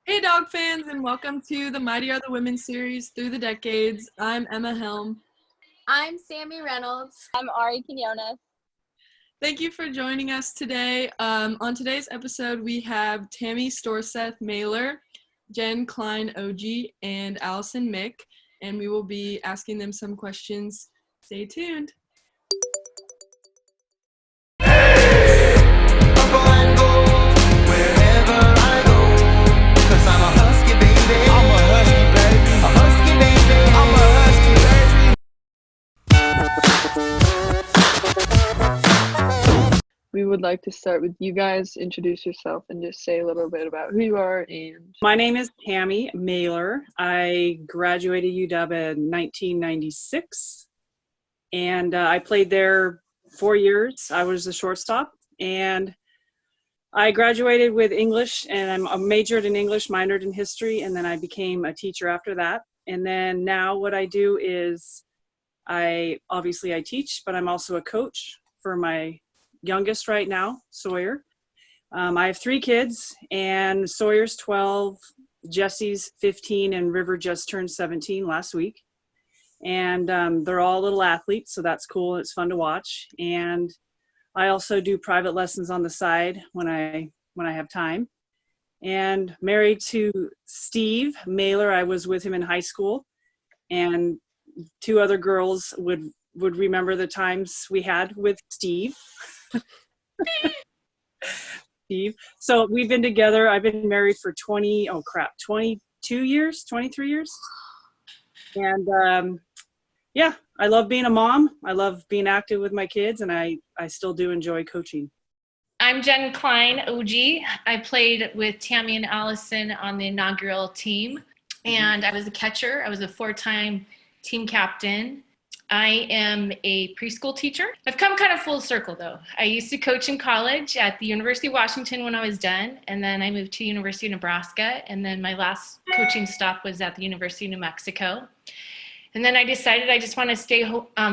Hey dog fans, and welcome to the Mighty Are the Women series Through the Decades. I'm Emma Helm. I'm Sammy Reynolds. I'm Ari Quinones. Thank you for joining us today. On today's episode, we have Tami Storseth Mailer, Jen Cline OG, and Allison Mick, and we will be asking them some questions. Stay tuned. We would like to start with you guys. Introduce yourself and just say a little bit about who you are. And my name is Tammy Mailer. I graduated UW in 1996, and I played there 4 years. I was a shortstop, and I graduated with English, and I majored in English, minored in history, and then I became a teacher after that. And then now what I do is I teach, but I'm also a coach for my youngest right now, Sawyer. I have 3 kids, and Sawyer's 12, Jesse's 15, and River just turned 17 last week. And they're all little athletes, so that's cool. It's fun to watch. And I also do private lessons on the side when I have time. And married to Steve Mailer. I was with him in high school, and 2 other girls would remember the times we had with Steve. Steve. So we've been together. I've been married for 22 years, 23 years. And I love being a mom. I love being active with my kids, and I still do enjoy coaching. I'm Jen Cline OG. I played with Tammy and Allison on the inaugural team, and I was a catcher. I was a 4-time team captain. I am a preschool teacher. I've come kind of full circle though. I used to coach in college at the University of Washington when I was done, and then I moved to University of Nebraska, and then my last coaching stop was at the University of New Mexico. And then I decided I just want to stay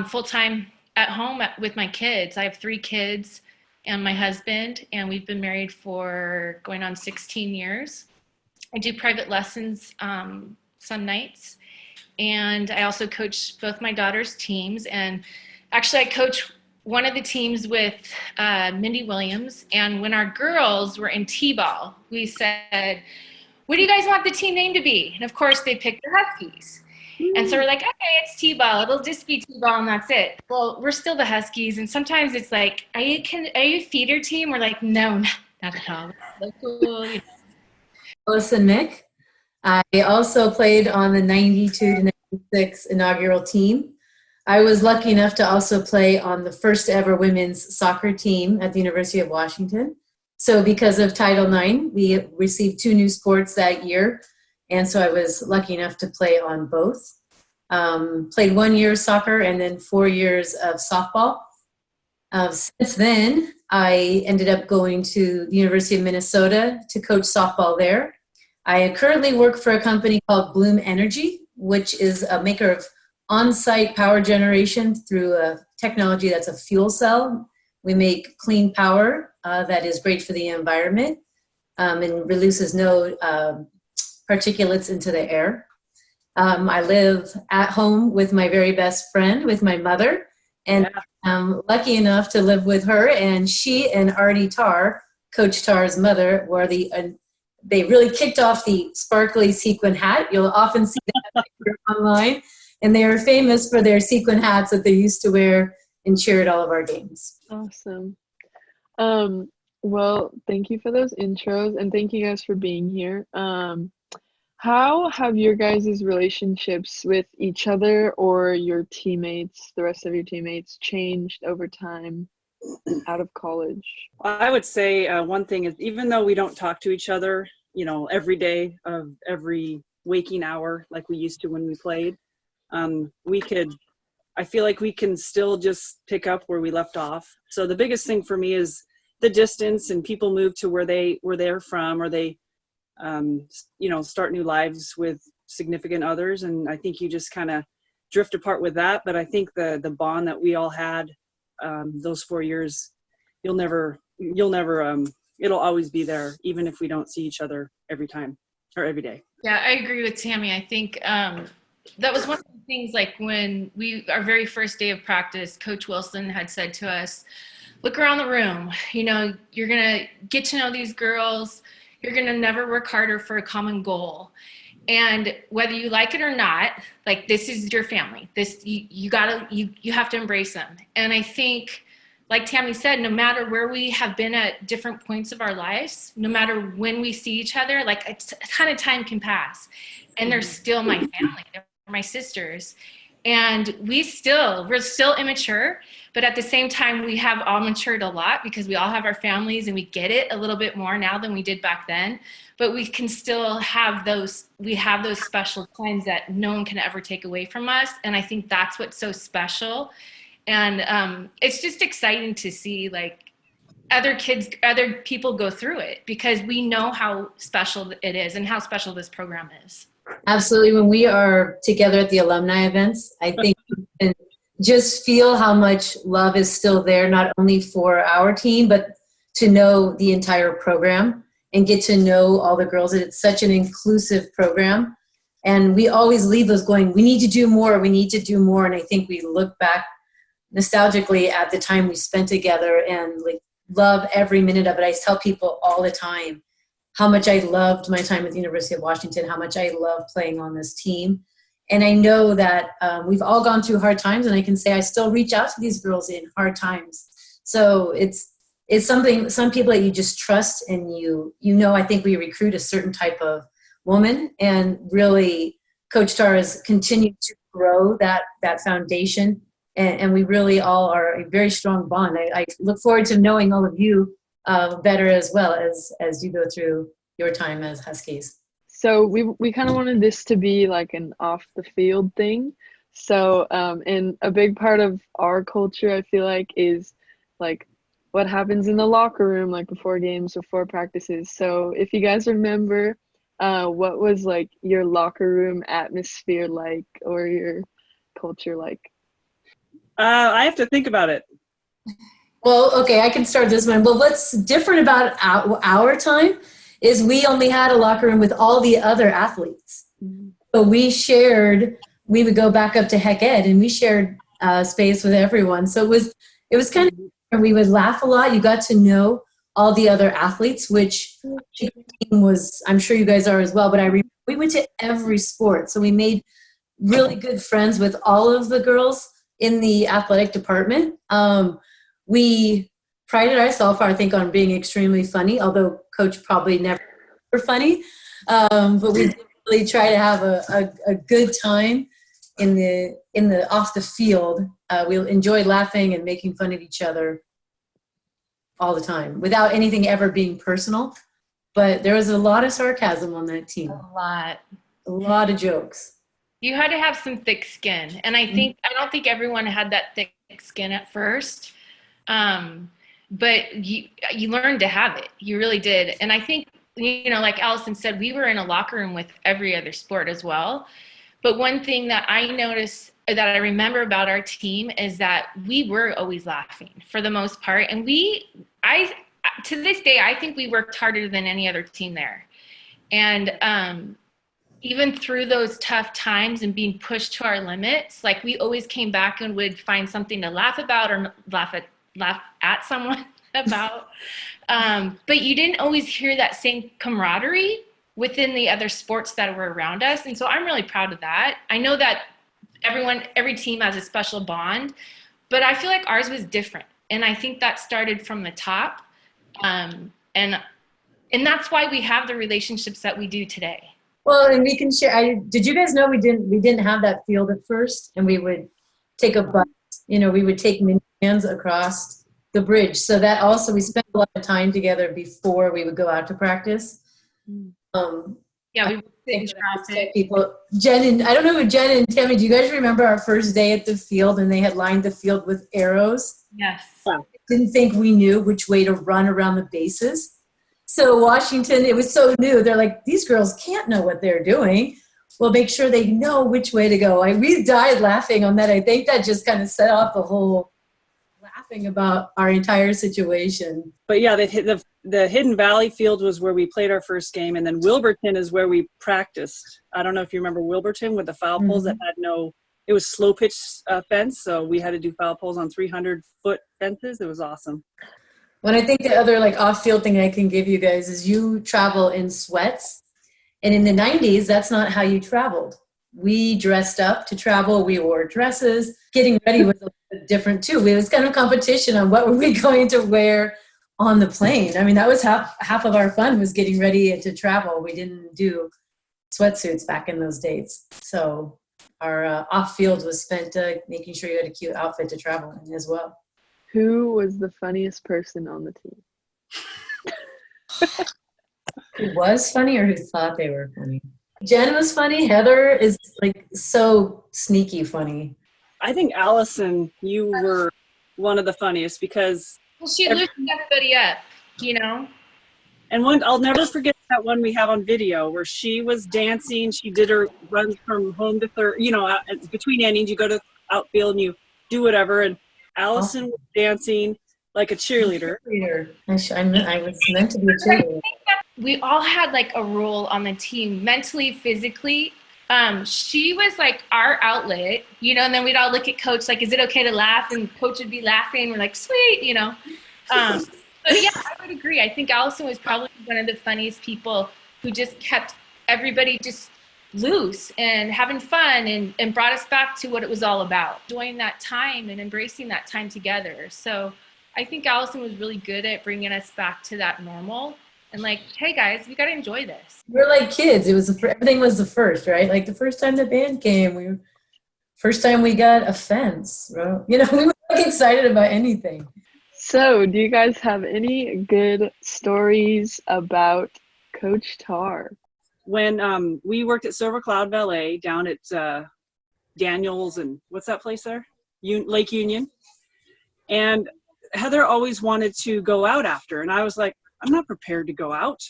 full-time at home with my kids. I have 3 kids and my husband, and we've been married for going on 16 years. I do private lessons some nights. And I also coach both my daughter's teams. And actually, I coach one of the teams with Mindy Williams. And when our girls were in T-ball, we said, what do you guys want the team name to be? And of course, they picked the Huskies. And so we're like, okay, it's T-ball. It'll just be T-ball, and that's it. Well, we're still the Huskies. And sometimes it's like, are you a feeder team? We're like, no, not at all. So cool. Allison Mick. I also played on the 92 to 96 inaugural team. I was lucky enough to also play on the first ever women's soccer team at the University of Washington. So because of Title IX, we received 2 new sports that year. And so I was lucky enough to play on both. Played 1 year soccer and then 4 years of softball. Since then, I ended up going to the University of Minnesota to coach softball there. I currently work for a company called Bloom Energy, which is a maker of on-site power generation through a technology that's a fuel cell. We make clean power that is great for the environment and releases no particulates into the air. I live at home with my very best friend, with my mother, and I'm lucky enough to live with her, and she and Artie Tarr, Coach Tarr's mother, were they really kicked off the sparkly sequin hat. You'll often see that online. And they are famous for their sequin hats that they used to wear and cheer at all of our games. awesome. Well, thank you for those intros, and thank you guys for being here. How have your guys' relationships with each other or your teammates, the rest of your teammates, changed over time out of college? I would say one thing is, even though we don't talk to each other, every day of every waking hour like we used to when we played, I feel like we can still just pick up where we left off. So the biggest thing for me is the distance, and people move to where they're from, or they start new lives with significant others, and I think you just kind of drift apart with that. But I think the bond that we all had those 4 years, it'll always be there, even if we don't see each other every time. or every day. Yeah, I agree with Tammy. I think that was one of the things, like when our very first day of practice, Coach Wilson had said to us, look around the room, you know, you're going to get to know these girls. You're going to never work harder for a common goal. And whether you like it or not, like, this is your family. You have to embrace them. And I think, like Tammy said, no matter where we have been at different points of our lives, no matter when we see each other, like, a ton of time can pass, and they're still my family. They're my sisters. And we're still immature, but at the same time, we have all matured a lot because we all have our families and we get it a little bit more now than we did back then. But we can still have those special times that no one can ever take away from us. And I think that's what's so special. And it's just exciting to see, like, other people go through it, because we know how special it is and how special this program is. Absolutely. When we are together at the alumni events, I think you can just feel how much love is still there, not only for our team, but to know the entire program and get to know all the girls. It's such an inclusive program. And we always leave those going, we need to do more, we need to do more. And I think we look back nostalgically at the time we spent together and, like, love every minute of it. I tell people all the time how much I loved my time at the University of Washington, how much I love playing on this team. And I know that we've all gone through hard times, and I can say I still reach out to these girls in hard times. So it's something, some people that you just trust, and I think we recruit a certain type of woman, and really Coach Starr has continued to grow that foundation, and we really all are a very strong bond. I look forward to knowing all of you better as well as you go through your time as Huskies. So we kind of wanted this to be like an off the field thing. So and a big part of our culture, I feel like, is like what happens in the locker room, like before games, before practices. So if you guys remember, what was like your locker room atmosphere like, or your culture like? I have to think about it. Well, okay, I can start this one. Well, what's different about our time is we only had a locker room with all the other athletes. So we would go back up to Heck Ed, and we shared space with everyone. So it was kind of, we would laugh a lot. You got to know all the other athletes, which was, I'm sure you guys are as well, but we went to every sport. So we made really good friends with all of the girls in the athletic department. We prided ourselves, I think, on being extremely funny, although Coach probably never funny. But we did really try to have a good time in the off the field. We enjoyed laughing and making fun of each other all the time without anything ever being personal. But there was a lot of sarcasm on that team. A lot of jokes. You had to have some thick skin. And I don't think everyone had that thick skin at first. But you learned to have it. You really did. And I think, like Allison said, we were in a locker room with every other sport as well. But one thing that I noticed, that I remember about our team, is that we were always laughing for the most part. And to this day, I think we worked harder than any other team there. And even through those tough times and being pushed to our limits, like, we always came back and would find something to laugh about or laugh at someone about. But you didn't always hear that same camaraderie within the other sports that were around us. And so I'm really proud of that. I know that every team has a special bond, but I feel like ours was different. And I think that started from the top. And that's why we have the relationships that we do today. Well, and we can share. Did you guys know we didn't have that field at first, and we would take a bus. We would take minivans across the bridge. So that also, we spent a lot of time together before we would go out to practice. Yeah, we would take traffic. People, I don't know, Jen and Tammy, do you guys remember our first day at the field, and they had lined the field with arrows? Yes. Didn't think we knew which way to run around the bases. So Washington, it was so new. They're like, these girls can't know what they're doing. We'll make sure they know which way to go. We died laughing on that. I think that just kind of set off the whole laughing about our entire situation. But yeah, the the Hidden Valley field was where we played our first game, and then Wilburton is where we practiced. I don't know if you remember Wilburton with the foul poles that had it was slow pitch fence, so we had to do foul poles on 300-foot fences. It was awesome. When I think the other like off-field thing I can give you guys is you travel in sweats, and in the 90s, that's not how you traveled. We dressed up to travel. We wore dresses. Getting ready was a little bit different too. It was kind of competition on what were we going to wear on the plane. I mean, that was half of our fun was getting ready to travel. We didn't do sweatsuits back in those days. So our off-field was spent making sure you had a cute outfit to travel in as well. Who was the funniest person on the team? Who was funny or who thought they were funny? Jen was funny. Heather is like so sneaky funny. I think Allison, you were one of the funniest because she lifted everybody up, you know. And I'll never forget that one we have on video where she was dancing. She did her runs from home to third, between innings, you go to outfield and you do whatever. And Allison was dancing like a cheerleader. I was meant to be a cheerleader. We all had like a role on the team, mentally, physically. She was like our outlet, and then we'd all look at coach like, is it okay to laugh? And coach would be laughing. We're like, sweet, But yeah, I would agree. I think Allison was probably one of the funniest people who just kept everybody just loose and having fun and brought us back to what it was all about, enjoying that time and embracing that time together. So I think Allison was really good at bringing us back to that normal and like, hey guys, we got to enjoy this. We're like kids. It was everything was the first, right? Like the first time the band came, first time we got a fence, right? We were like excited about anything. So, do you guys have any good stories about Coach Tar? When we worked at Silver Cloud Ballet down at Daniels and what's that place there? Lake Union. And Heather always wanted to go out after. And I was like, I'm not prepared to go out.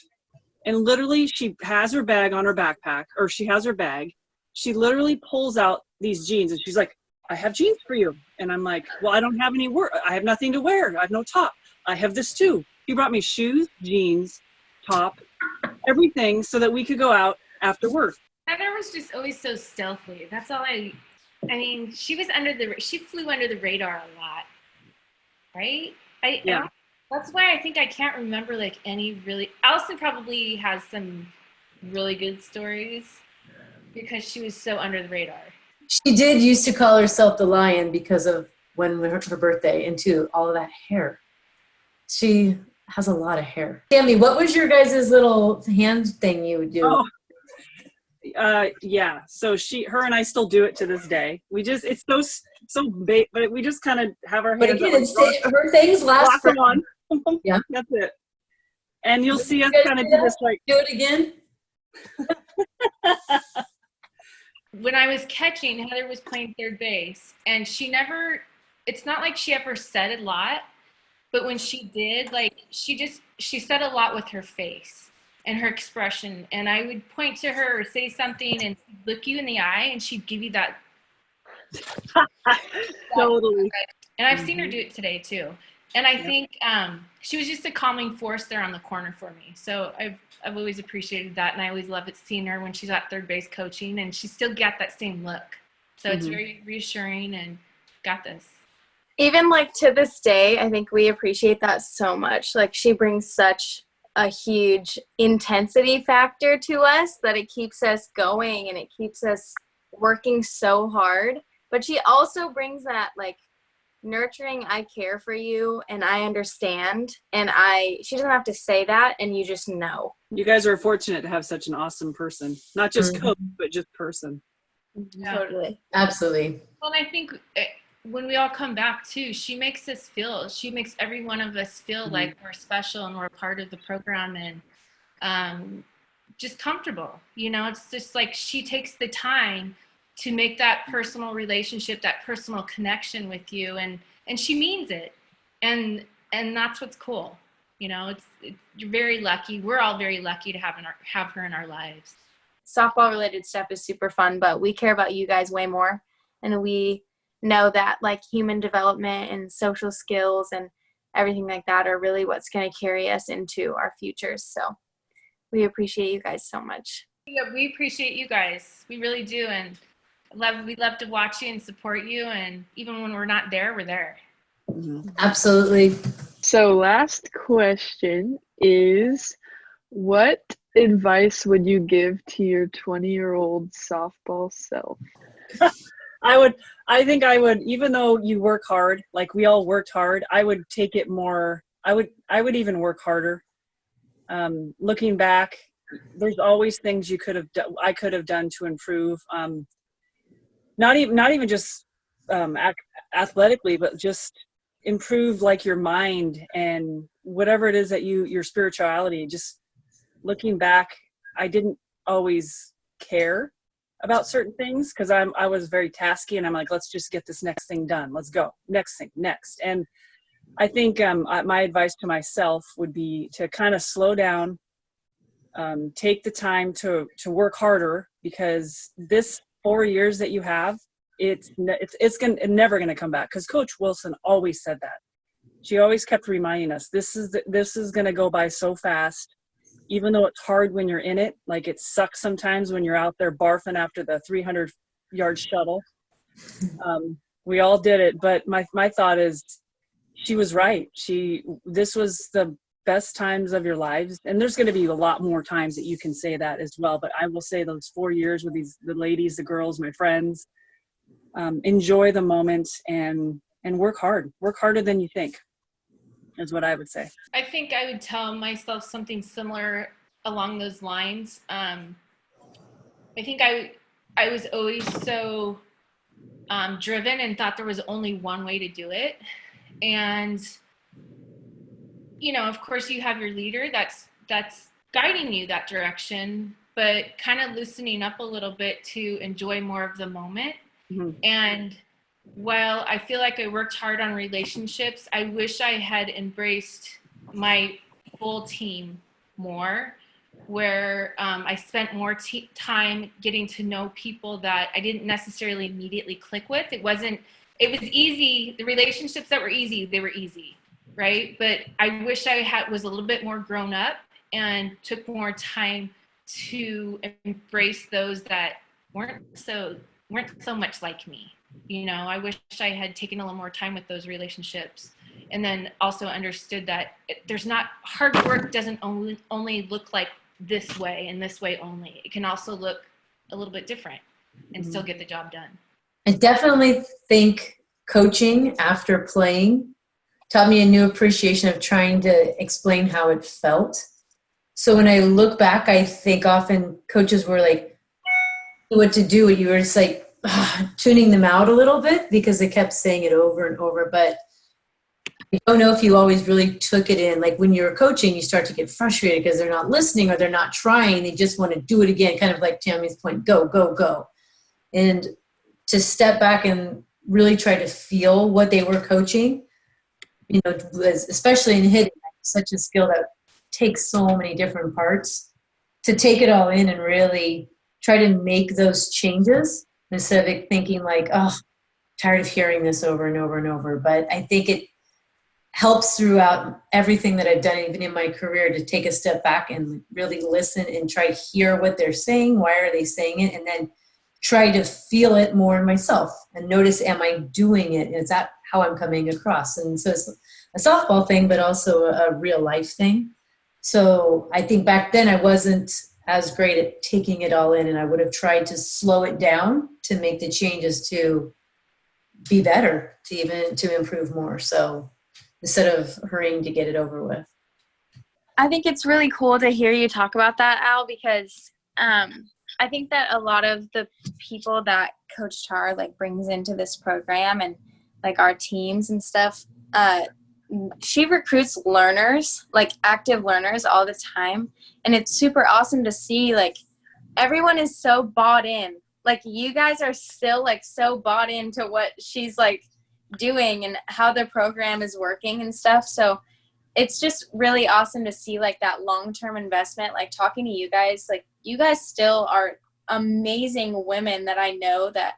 And literally she has her bag on her backpack, or she has her bag. She literally pulls out these jeans and she's like, I have jeans for you. And I'm like, well, I don't have any work. I have nothing to wear. I have no top. I have this too. He brought me shoes, jeans, top, everything so that we could go out after work. Heather was just always so stealthy. That's all I mean, she flew under the radar a lot, right? Yeah. That's why I think I can't remember like any really, Allison probably has some really good stories because she was so under the radar. She did used to call herself the Lion because of her birthday and too, all of that hair. She has a lot of hair. Tammy, what was your guys' little hand thing you would do? Yeah. So her and I still do it to this day. It's so big, but we just kind of have our hands. But again, her things last forever. On. Yeah. That's it. And you'll see us kind of do this like. Do it again. When I was catching, Heather was playing third base, and it's not like she ever said a lot, but when she did, like, she said a lot with her face and her expression. And I would point to her or say something and look you in the eye, and she'd give you that. Totally. And I've seen her do it today too. And I think she was just a calming force there on the corner for me. So I've always appreciated that. And I always love seeing her when she's at third base coaching, and she still got that same look. So it's very reassuring and got this. Even like to this day, I think we appreciate that so much. Like she brings such a huge intensity factor to us that it keeps us going and it keeps us working so hard. But she also brings that like nurturing, I care for you and I understand, and she doesn't have to say that and you just know. You guys are fortunate to have such an awesome person, not just coach, but just person. Yeah. Totally. Absolutely. Well, and I think when we all come back too, she makes every one of us feel like we're special and we're part of the program and just comfortable. It's just like she takes the time to make that personal relationship, that personal connection with you, and she means it, and that's what's cool. You're very lucky. We're all very lucky to have her in our lives. Softball related stuff is super fun, but we care about you guys way more, and we know that like human development and social skills and everything like that are really what's going to carry us into our futures. So we appreciate you guys so much. Yeah, we appreciate you guys. We really do. And we love to watch you and support you. And even when we're not there, we're there. Absolutely. So last question is, what advice would you give to your 20-year-old softball self? I think I would, even though you work hard, like we all worked hard, I would take it more, I would even work harder. Looking back, there's always things I could have done to improve. Not even just athletically, but just improve like your mind and whatever it is that your spirituality. Just looking back, I didn't always care about certain things because I was very tasky, and I'm like, let's just get this next thing done. Let's go. Next thing, next. And I think my advice to myself would be to kind of slow down, take the time to work harder, because this 4 years that you have, it's never going to come back, because Coach Wilson always said that. She always kept reminding us, this is going to go by so fast. Even though it's hard when you're in it, like it sucks sometimes when you're out there barfing after the 300-yard shuttle. We all did it, but my thought is, she was right. This was the best times of your lives, and there's going to be a lot more times that you can say that as well. But I will say those 4 years with the ladies, the girls, my friends, enjoy the moment and work hard. Work harder than you think, is what I would say. I think I would tell myself something similar along those lines. I think I was always so driven and thought there was only one way to do it. And, of course you have your leader that's guiding you that direction, but kind of loosening up a little bit to enjoy more of the moment. Mm-hmm. And while I feel like I worked hard on relationships, I wish I had embraced my full team more, where I spent more time getting to know people that I didn't necessarily immediately click with. It was easy. The relationships that were easy, they were easy, right? But I wish I was a little bit more grown up and took more time to embrace those that weren't so much like me. I wish I had taken a little more time with those relationships, and then also understood that hard work doesn't only look like this way and this way only. It can also look a little bit different and still get the job done. I definitely think coaching after playing taught me a new appreciation of trying to explain how it felt. So when I look back, I think often coaches were like, what to do, and you were just like tuning them out a little bit because they kept saying it over and over. But I don't know if you always really took it in. Like when you're coaching, you start to get frustrated because they're not listening or they're not trying. They just want to do it again, kind of like Tammy's point, go, go, go. And to step back and really try to feel what they were coaching, especially in hitting, such a skill that takes so many different parts, to take it all in and really try to make those changes instead of thinking like, oh, tired of hearing this over and over and over. But I think it helps throughout everything that I've done, even in my career, to take a step back and really listen and try to hear what they're saying. Why are they saying it? And then try to feel it more in myself and notice, am I doing it? Is that how I'm coming across? And so it's a softball thing, but also a real life thing. So I think back then I wasn't as great at taking it all in, and I would have tried to slow it down to make the changes to be better, to improve more. So instead of hurrying to get it over with. I think it's really cool to hear you talk about that, Al, because I think that a lot of the people that Coach Char brings into this program and our teams and stuff, she recruits learners, active learners all the time. And it's super awesome to see everyone is so bought in. You guys are still so bought into what she's doing and how the program is working and stuff. So it's just really awesome to see that long-term investment. Talking to you guys, you guys still are amazing women that I know that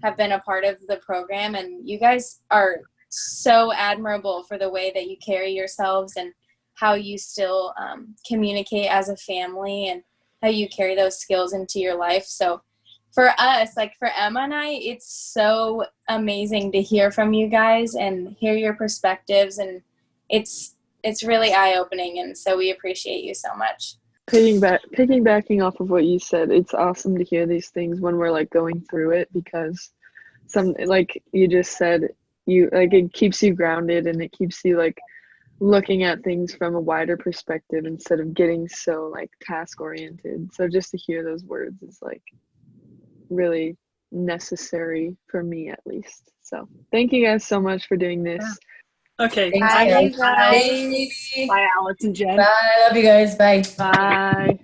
have been a part of the program, and you guys are so admirable for the way that you carry yourselves and how you still communicate as a family and how you carry those skills into your life. So for us, like for Emma and I, it's so amazing to hear from you guys and hear your perspectives, and it's really eye-opening, and so we appreciate you so much. Piggybacking off of what you said, it's awesome to hear these things when we're like going through it, because like you just said, it keeps you grounded and it keeps you like looking at things from a wider perspective instead of getting so like task oriented. So just to hear those words is like really necessary for me, at least. So thank you guys so much for doing this. Okay. Thanks, Bye, guys. guys. Bye, Alex and Jen. Bye. Love you guys. Bye. Bye.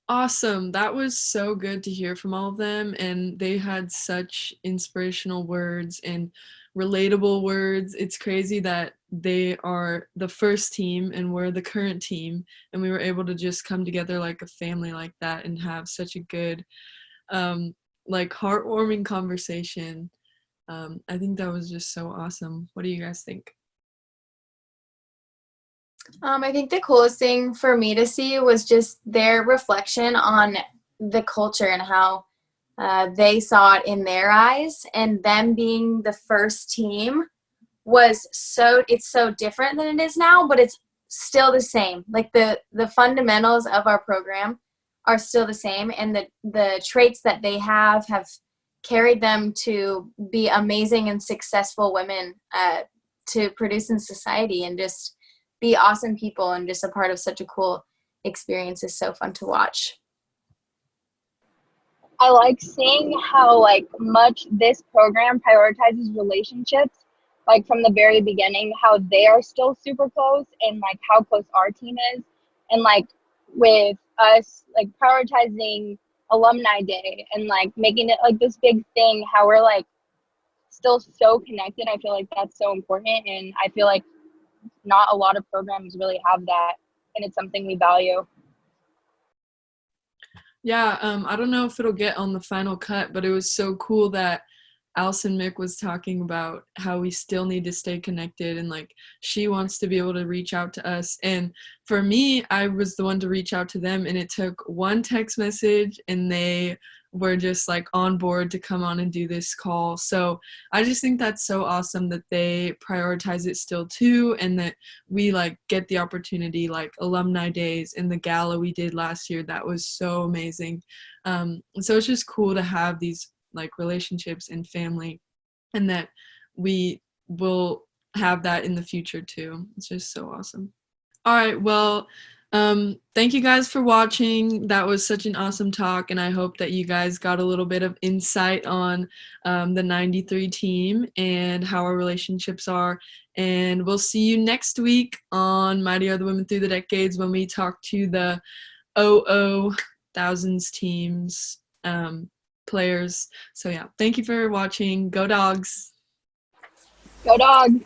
Awesome. That was so good to hear from all of them, and they had such inspirational words and relatable words. It's crazy that they are the first team and we're the current team, and we were able to just come together like a family like that and have such a good like heartwarming conversation. I think that was just so awesome. What do you guys think? I think the coolest thing for me to see was just their reflection on the culture and how they saw it in their eyes, and them being the first team it's so different than it is now, but it's still the same. Like the fundamentals of our program are still the same, and the traits that they have carried them to be amazing and successful women to produce in society and just be awesome people, and just a part of such a cool experience is so fun to watch. I like seeing how like much this program prioritizes relationships, like from the very beginning, how they are still super close and like how close our team is. And like with us like prioritizing alumni day and like making it like this big thing, how we're like still so connected. I feel like that's so important, and I feel like not a lot of programs really have that, and it's something we value. Yeah, I don't know if it'll get on the final cut, but it was so cool that Allison Mick was talking about how we still need to stay connected, and like she wants to be able to reach out to us. And for me, I was the one to reach out to them, and it took one text message and they were just like on board to come on and do this call. So I just think that's so awesome that they prioritize it still too, and that we like get the opportunity, like alumni days and the gala we did last year. That was so amazing. So it's just cool to have these like relationships and family, and that we will have that in the future too. It's just so awesome. All right, well, thank you guys for watching. That was such an awesome talk, and I hope that you guys got a little bit of insight on the 93 team and how our relationships are. And we'll see you next week on Mighty Are the Women Through the Decades when we talk to the thousands teams players. So yeah, thank you for watching. Go Dogs. Go Dogs.